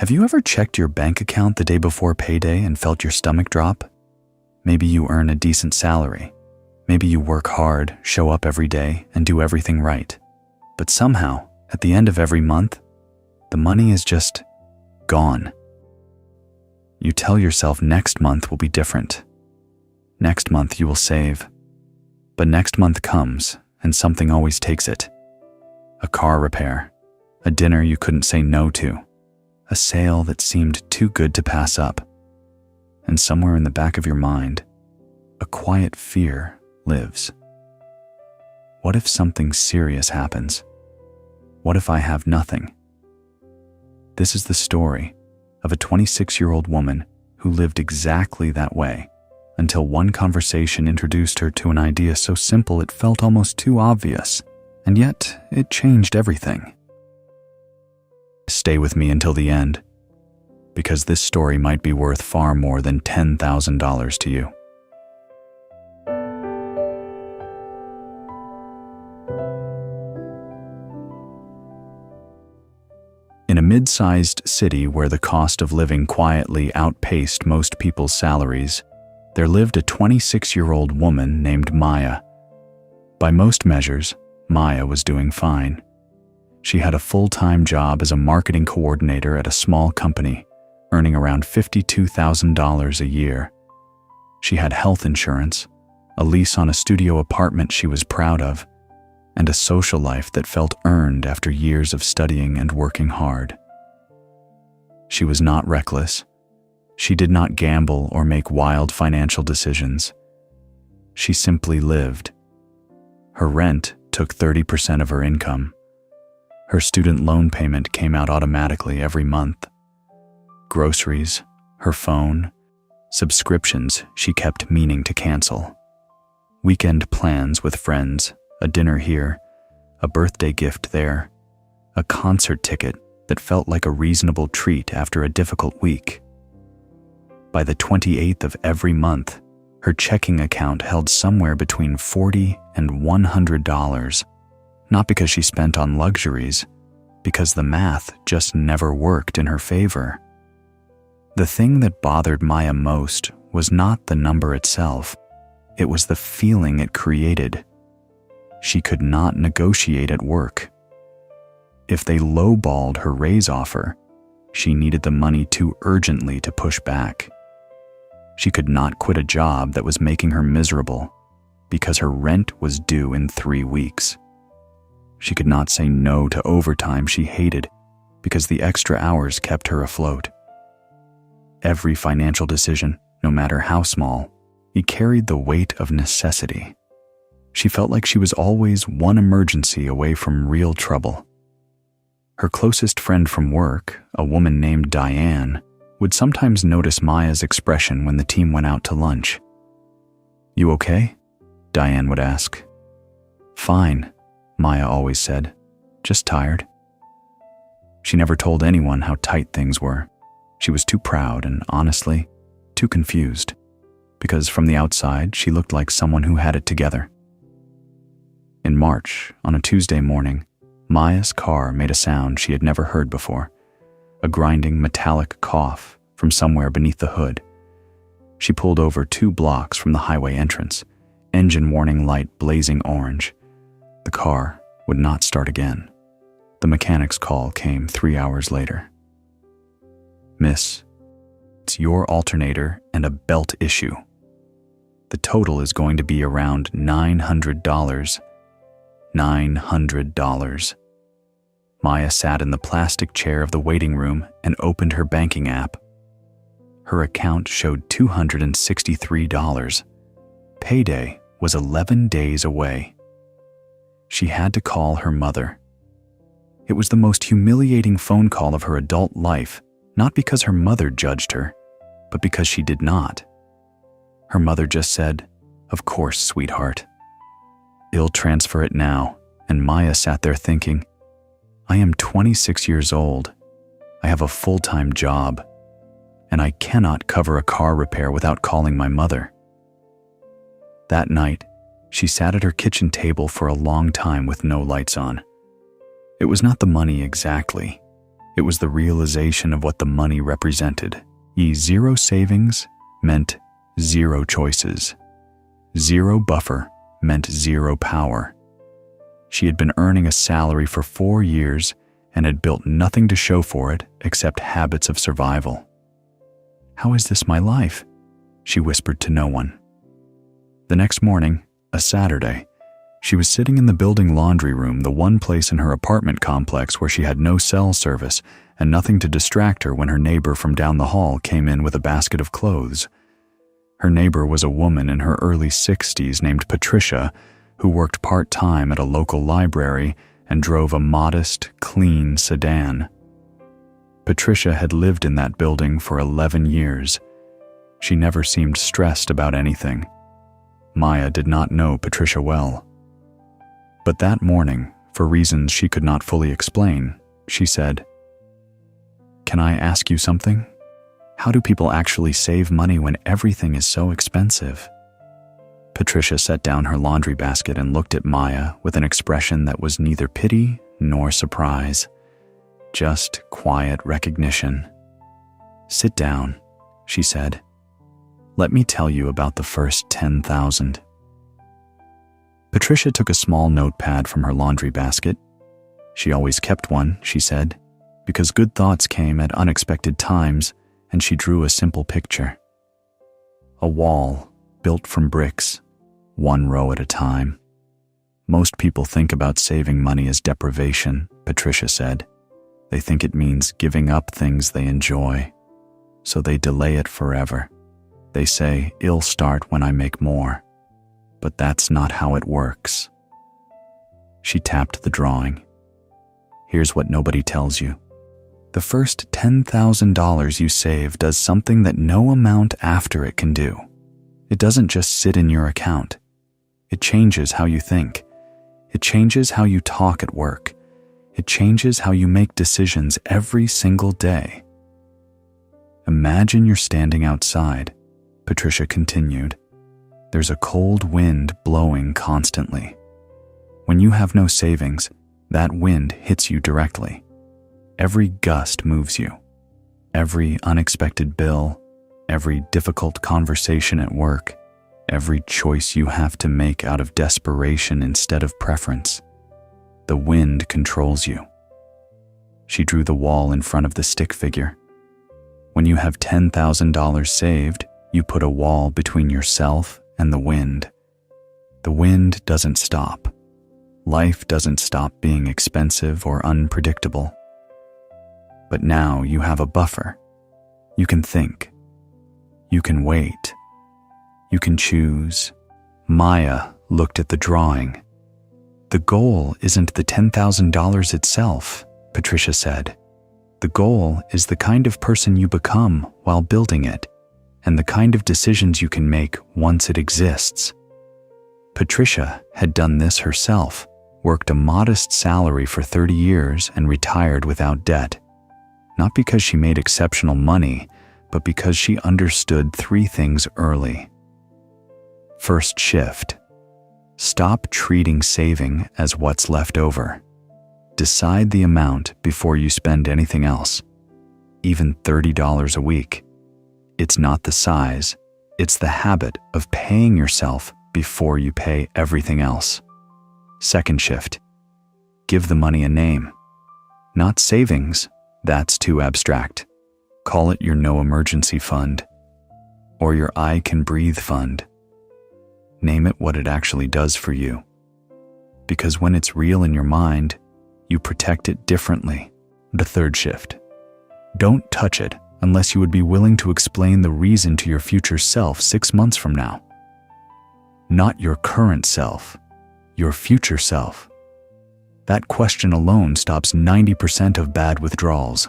Have you ever checked your bank account the day before payday and felt your stomach drop? Maybe you earn a decent salary. Maybe you work hard, show up every day, and do everything right. But somehow, at the end of every month, the money is just gone. You tell yourself next month will be different. Next month you will save. But next month comes, and something always takes it. A car repair, a dinner you couldn't say no to, a sale that seemed too good to pass up. And somewhere in the back of your mind, a quiet fear lives. What if something serious happens? What if I have nothing? This is the story of a 26-year-old woman who lived exactly that way until one conversation introduced her to an idea so simple it felt almost too obvious, and yet it changed everything. Stay with me until the end, because this story might be worth far more than $10,000 to you. In a mid-sized city where the cost of living quietly outpaced most people's salaries, there lived a 26-year-old woman named Maya. By most measures, Maya was doing fine. She had a full-time job as a marketing coordinator at a small company, earning around $52,000 a year. She had health insurance, a lease on a studio apartment she was proud of, and a social life that felt earned after years of studying and working hard. She was not reckless. She did not gamble or make wild financial decisions. She simply lived. Her rent took 30% of her income. Her student loan payment came out automatically every month. Groceries, her phone, subscriptions she kept meaning to cancel. Weekend plans with friends, a dinner here, a birthday gift there, a concert ticket that felt like a reasonable treat after a difficult week. By the 28th of every month, her checking account held somewhere between $40 and $100, not because she spent on luxuries, because the math just never worked in her favor. The thing that bothered Maya most was not the number itself, it was the feeling it created. She could not negotiate at work. If they lowballed her raise offer, she needed the money too urgently to push back. She could not quit a job that was making her miserable because her rent was due in 3 weeks. She could not say no to overtime she hated because the extra hours kept her afloat. Every financial decision, no matter how small, it carried the weight of necessity. She felt like she was always one emergency away from real trouble. Her closest friend from work, a woman named Diane, would sometimes notice Maya's expression when the team went out to lunch. "You okay?" Diane would ask. "Fine," Maya always said, "just tired." She never told anyone how tight things were. She was too proud and, honestly, too confused, because from the outside she looked like someone who had it together. In March, on a Tuesday morning, Maya's car made a sound she had never heard before, a grinding metallic cough from somewhere beneath the hood. She pulled over 2 blocks from the highway entrance, engine warning light blazing orange. The car would not start again. The mechanic's call came 3 hours later. "Miss, it's your alternator and a belt issue. The total is going to be around $900. $900. Maya sat in the plastic chair of the waiting room and opened her banking app. Her account showed $263. Payday was 11 days away. She had to call her mother. It was the most humiliating phone call of her adult life, not because her mother judged her, but because she did not. Her mother just said, "Of course, sweetheart." "I'll transfer it now," and Maya sat there thinking, I am 26 years old. I have a full-time job, and I cannot cover a car repair without calling my mother. That night, she sat at her kitchen table for a long time with no lights on. It was not the money exactly. It was the realization of what the money represented. Zero savings meant zero choices. Zero buffer meant zero power. She had been earning a salary for 4 years and had built nothing to show for it except habits of survival. "How is this my life?" she whispered to no one. The next morning, a Saturday, she was sitting in the building laundry room, the one place in her apartment complex where she had no cell service and nothing to distract her when her neighbor from down the hall came in with a basket of clothes. Her neighbor was a woman in her early 60s named Patricia, who worked part-time at a local library and drove a modest, clean sedan. Patricia had lived in that building for 11 years. She never seemed stressed about anything. Maya did not know Patricia well. But that morning, for reasons she could not fully explain, she said, "Can I ask you something? How do people actually save money when everything is so expensive?" Patricia set down her laundry basket and looked at Maya with an expression that was neither pity nor surprise, just quiet recognition. "Sit down," she said. "Let me tell you about the first 10,000. Patricia took a small notepad from her laundry basket. She always kept one, she said, because good thoughts came at unexpected times, and she drew a simple picture. A wall built from bricks, one row at a time. "Most people think about saving money as deprivation," Patricia said. "They think it means giving up things they enjoy, so they delay it forever. They say, 'It'll start when I make more.' But that's not how it works." She tapped the drawing. "Here's what nobody tells you. The first $10,000 you save does something that no amount after it can do. It doesn't just sit in your account. It changes how you think. It changes how you talk at work. It changes how you make decisions every single day." "Imagine you're standing outside," Patricia continued. "There's a cold wind blowing constantly. When you have no savings, that wind hits you directly. Every gust moves you. Every unexpected bill, every difficult conversation at work, every choice you have to make out of desperation instead of preference. The wind controls you." She drew the wall in front of the stick figure. When you have $10,000 saved, you put a wall between yourself and the wind. The wind doesn't stop. Life doesn't stop being expensive or unpredictable. But now you have a buffer. You can think. You can wait. You can choose. Maya looked at the drawing. "The goal isn't the $10,000 itself," Patricia said. "The goal is the kind of person you become while building it, and the kind of decisions you can make once it exists." Patricia had done this herself, worked a modest salary for 30 years and retired without debt. Not because she made exceptional money, but because she understood 3 things early. First shift. Stop treating saving as what's left over. Decide the amount before you spend anything else, even $30 a week. It's not the size, it's the habit of paying yourself before you pay everything else. Second shift. Give the money a name. Not savings, that's too abstract. Call it your no emergency fund, or your I can breathe fund. Name it what it actually does for you. Because when it's real in your mind, you protect it differently. The third shift. Don't touch it unless you would be willing to explain the reason to your future self 6 months from now. Not your current self, your future self. That question alone stops 90% of bad withdrawals.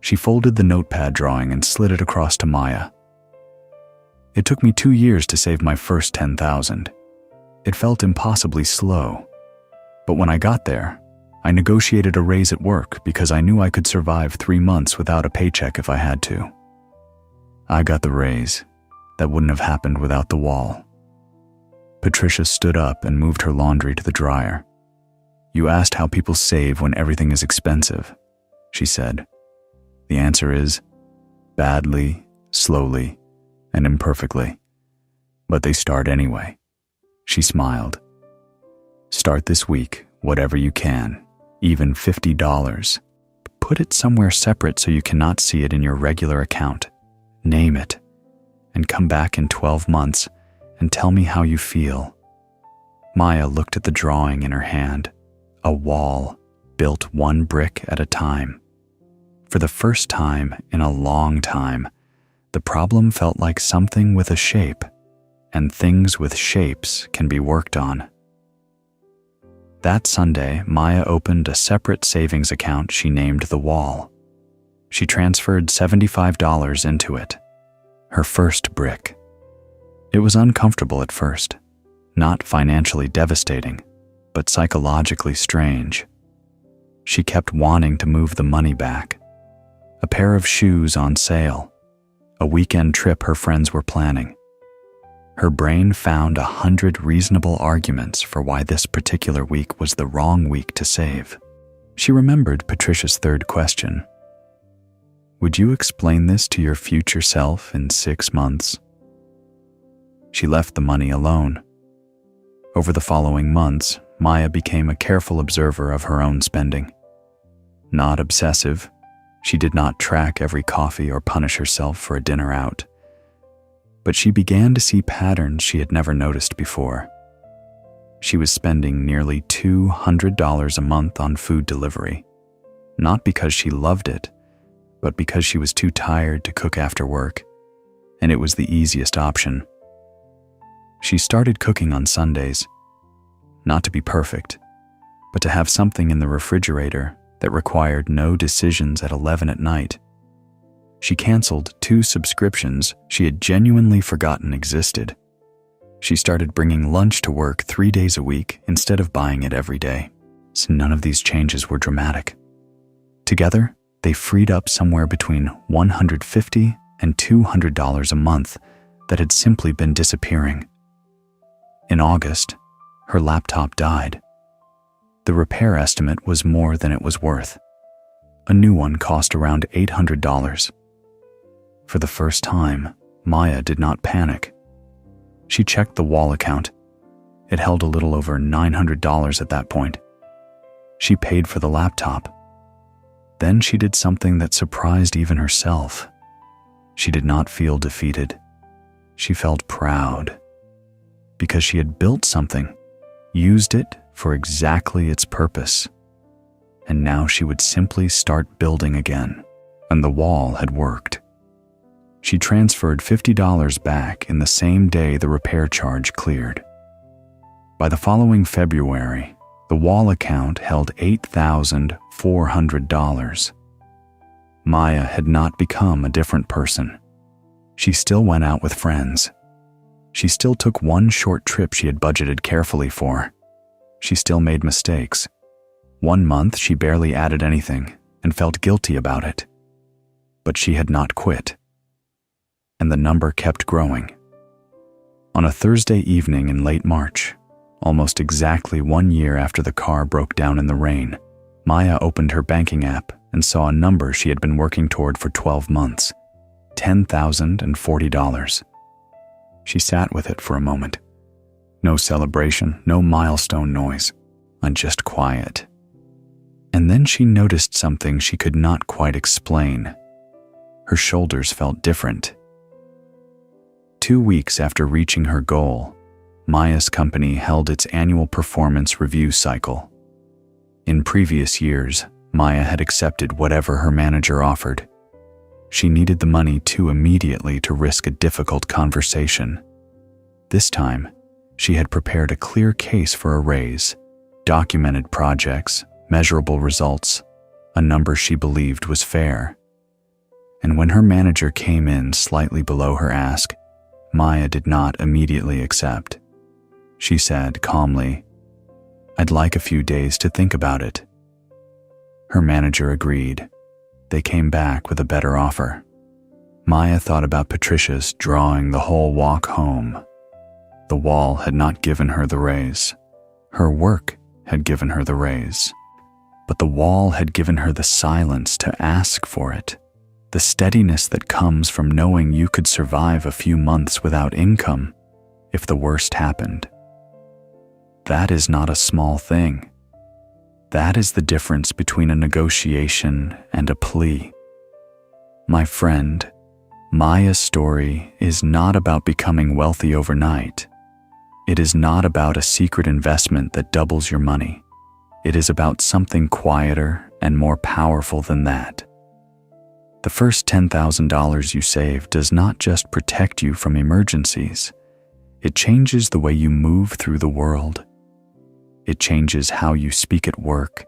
She folded the notepad drawing and slid it across to Maya. "It took me 2 years to save my first 10,000. It felt impossibly slow. But when I got there, I negotiated a raise at work because I knew I could survive 3 months without a paycheck if I had to. I got the raise. That wouldn't have happened without the wall." Patricia stood up and moved her laundry to the dryer. "You asked how people save when everything is expensive. she said. The answer is badly, slowly, and imperfectly. But they start anyway. She smiled. Start this week, whatever you can, even $50. Put it somewhere separate so you cannot see it in your regular account. Name it, and come back in 12 months and tell me how you feel. Maya looked at the drawing in her hand, a wall built one brick at a time. For the first time in a long time, the problem felt like something with a shape, and things with shapes can be worked on. That Sunday, Maya opened a separate savings account she named The Wall. She transferred $75 into it, her first brick. It was uncomfortable at first, not financially devastating, but psychologically strange. She kept wanting to move the money back. A pair of shoes on sale, a weekend trip her friends were planning. Her brain found 100 reasonable arguments for why this particular week was the wrong week to save. She remembered Patricia's third question. Would you explain this to your future self in 6 months? She left the money alone. Over the following months, Maya became a careful observer of her own spending. Not obsessive, she did not track every coffee or punish herself for a dinner out. But she began to see patterns she had never noticed before. She was spending nearly $200 a month on food delivery, not because she loved it, but because she was too tired to cook after work, and it was the easiest option. She started cooking on Sundays, not to be perfect, but to have something in the refrigerator that required no decisions at 11 at night. She canceled 2 subscriptions she had genuinely forgotten existed. She started bringing lunch to work 3 days a week instead of buying it every day. So none of these changes were dramatic. Together, they freed up somewhere between $150 and $200 a month that had simply been disappearing. In August, her laptop died. The repair estimate was more than it was worth. A new one cost around $800. For the first time, Maya did not panic. She checked the Wall account. It held a little over $900 at that point. She paid for the laptop. Then she did something that surprised even herself. She did not feel defeated. She felt proud. Because she had built something, used it for exactly its purpose. And now she would simply start building again. And the Wall had worked. She transferred $50 back in the same day the repair charge cleared. By the following February, the Wall account held $8,400. Maya had not become a different person. She still went out with friends. She still took one short trip she had budgeted carefully for. She still made mistakes. One month she barely added anything and felt guilty about it. But she had not quit. And the number kept growing. On a Thursday evening in late March, almost exactly 1 year after the car broke down in the rain, Maya opened her banking app and saw a number she had been working toward for 12 months, $10,040. She sat with it for a moment. No celebration, no milestone noise, just quiet. And then she noticed something she could not quite explain. Her shoulders felt different. 2 weeks after reaching her goal, Maya's company held its annual performance review cycle. In previous years, Maya had accepted whatever her manager offered. She needed the money too immediately to risk a difficult conversation. This time, she had prepared a clear case for a raise, documented projects, measurable results, a number she believed was fair. And when her manager came in slightly below her ask, Maya did not immediately accept. She said calmly, "I'd like a few days to think about it." Her manager agreed. They came back with a better offer. Maya thought about Patricia's drawing the whole walk home. The Wall had not given her the raise. Her work had given her the raise. But the wall had given her the silence to ask for it, the steadiness that comes from knowing you could survive a few months without income if the worst happened. That is not a small thing. That is the difference between a negotiation and a plea. My friend, Maya's story is not about becoming wealthy overnight. It is not about a secret investment that doubles your money. It is about something quieter and more powerful than that. The first $10,000 you save does not just protect you from emergencies. It changes the way you move through the world. It changes how you speak at work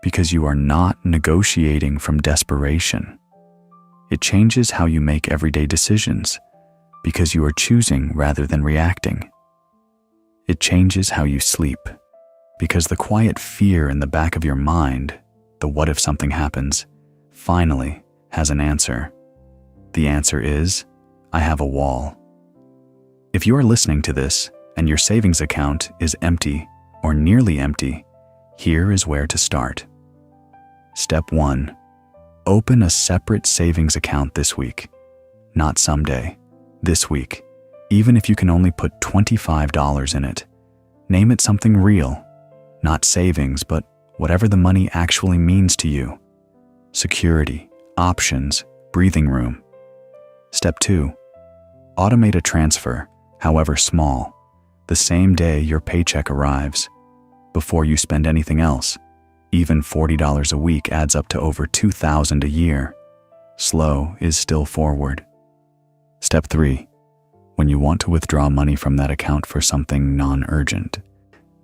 because you are not negotiating from desperation. It changes how you make everyday decisions because you are choosing rather than reacting. It changes how you sleep because the quiet fear in the back of your mind, the what if something happens, finally has an answer. The answer is, I have a wall. If you are listening to this and your savings account is empty or nearly empty, here is where to start. Step 1. Open a separate savings account this week. Not someday, this week. Even if you can only put $25 in it. Name it something real, not savings, but whatever the money actually means to you. Security, options, breathing room. Step 2. Automate a transfer, however small, the same day your paycheck arrives. Before you spend anything else, even $40 a week adds up to over $2,000 a year. Slow is still forward. Step 3. When you want to withdraw money from that account for something non-urgent,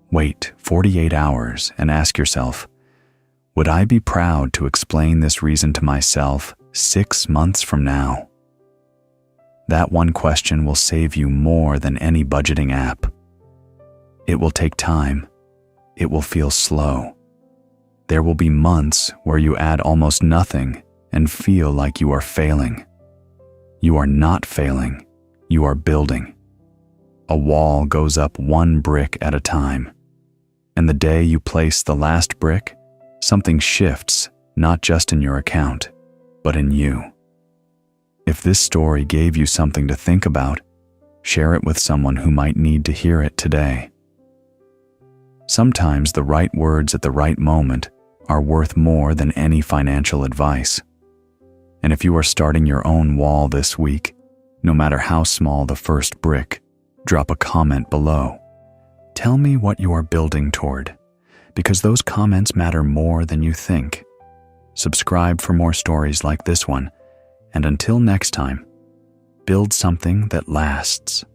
wait 48 hours and ask yourself, would I be proud to explain this reason to myself 6 months from now? That one question will save you more than any budgeting app. It will take time. It will feel slow. There will be months where you add almost nothing and feel like you are failing. You are not failing. You are building. A wall goes up one brick at a time. And the day you place the last brick, something shifts, not just in your account, but in you. If this story gave you something to think about, share it with someone who might need to hear it today. Sometimes the right words at the right moment are worth more than any financial advice. And if you are starting your own wall this week, no matter how small the first brick, drop a comment below. Tell me what you are building toward, because those comments matter more than you think. Subscribe for more stories like this one, and until next time, build something that lasts.